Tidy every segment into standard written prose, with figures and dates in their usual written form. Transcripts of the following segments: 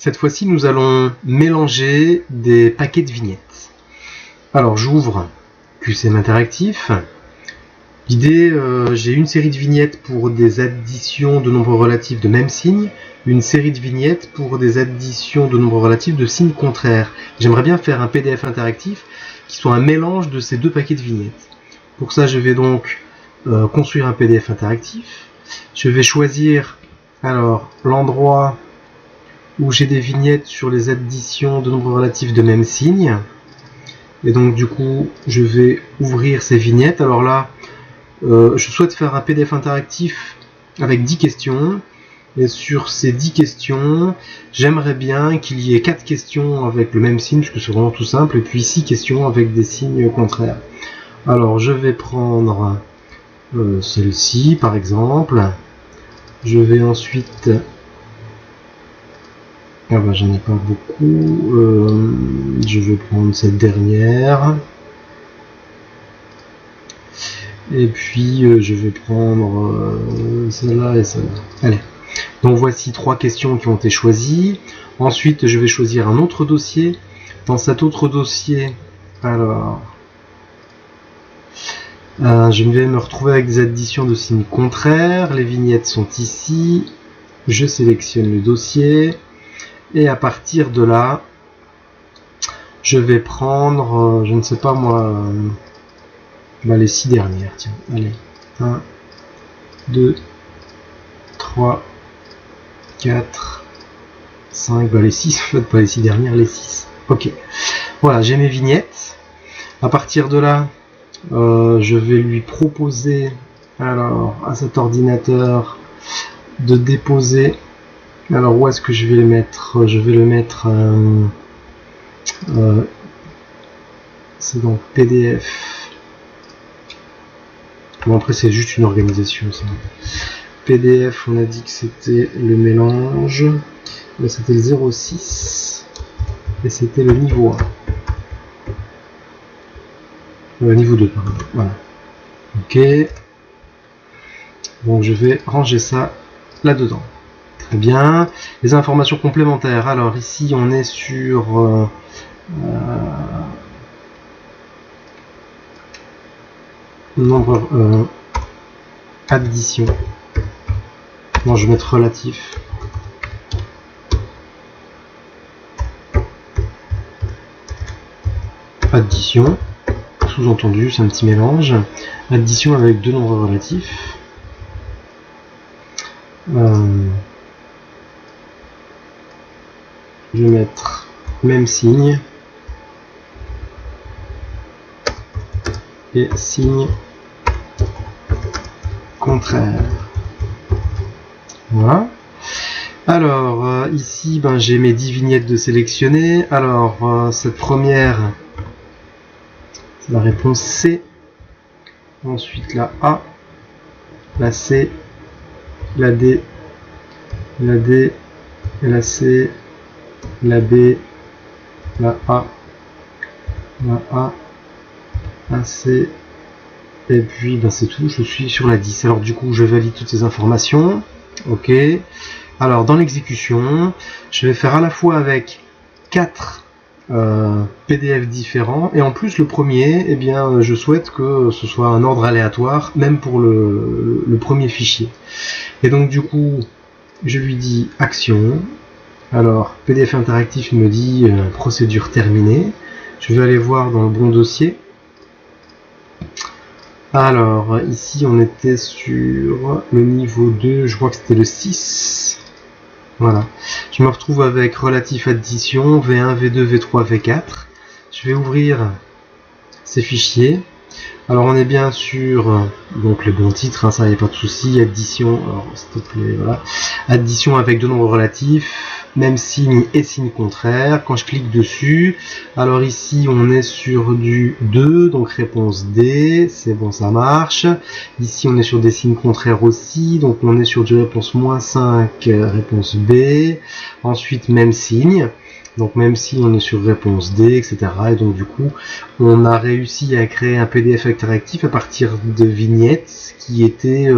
Cette fois-ci, nous allons mélanger des paquets de vignettes. Alors, j'ouvre QCM Interactif. L'idée, j'ai une série de vignettes pour des additions de nombres relatifs de même signe, une série de vignettes pour des additions de nombres relatifs de signes contraires. J'aimerais bien faire un PDF interactif qui soit un mélange de ces deux paquets de vignettes. Pour ça, je vais donc construire un PDF interactif. Je vais choisir alors l'endroit où j'ai des vignettes sur les additions de nombres relatifs de même signe. Et donc du coup, je vais ouvrir ces vignettes. Alors là, je souhaite faire un PDF interactif avec 10 questions. Et sur ces 10 questions, j'aimerais bien qu'il y ait 4 questions avec le même signe, puisque c'est vraiment tout simple, et puis 6 questions avec des signes contraires. Alors je vais prendre celle-ci par exemple. Je vais ensuite... Ah bah j'en ai pas beaucoup. Je vais prendre cette dernière. Et puis je vais prendre celle-là et celle-là. Allez. Donc voici 3 questions qui ont été choisies. Ensuite je vais choisir un autre dossier. Dans cet autre dossier, alors je vais me retrouver avec des additions de signes contraires. Les vignettes sont ici. Je sélectionne le dossier. Et à partir de là, je vais prendre, je ne sais pas moi, les 6 dernières. Tiens, allez. 1, 2, 3, 4, 5, les 6, en fait, pas les 6 dernières, les 6. Ok. Voilà, j'ai mes vignettes. À partir de là, je vais lui proposer, alors, à cet ordinateur, de déposer. Alors, où est-ce que je vais le mettre? Je vais le mettre... c'est dans PDF. Bon, après, c'est juste une organisation, ça. PDF, on a dit que c'était le mélange. Là, c'était le 06. Et c'était le niveau 1. Le niveau 2, pardon. Voilà. Ok. Donc, je vais ranger ça là-dedans. Très bien. Les informations complémentaires. Alors, ici, on est sur... nombre... addition. Non, je vais mettre relatif. Addition. Sous-entendu, c'est un petit mélange. Addition avec deux nombres relatifs. Je vais mettre même signe. Et signe contraire. Voilà. Alors, ici, j'ai mes 10 vignettes de sélectionner. Alors, cette première, c'est la réponse C. Ensuite, la A, la C, la D, la D, la C, la B, la A, la C, et puis c'est tout, je suis sur la 10. Alors du coup je valide toutes ces informations. Ok. Alors dans l'exécution, je vais faire à la fois avec 4 PDF différents, et en plus le premier, eh bien je souhaite que ce soit un ordre aléatoire, même pour le premier fichier. Et donc du coup, je lui dis action. Alors PDF interactif me dit procédure terminée. Je vais aller voir dans le bon dossier. Alors, ici on était sur le niveau 2, je crois que c'était le 6. Voilà. Je me retrouve avec relatif addition, V1, V2, V3, V4. Je vais ouvrir ces fichiers. Alors on est bien sur donc les bons titres, ça n'y a pas de souci. Addition, alors s'il te plaît, voilà. Addition avec deux nombres relatifs, même signe et signe contraire. Quand je clique dessus, alors ici on est sur du 2, donc réponse D, c'est bon, ça marche. Ici on est sur des signes contraires aussi, donc on est sur du réponse -5, réponse B. Ensuite même signe. Donc même si on est sur réponse D, etc. Et donc du coup, on a réussi à créer un PDF interactif à partir de vignettes qui étaient,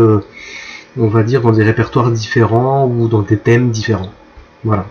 on va dire, dans des répertoires différents ou dans des thèmes différents. Voilà.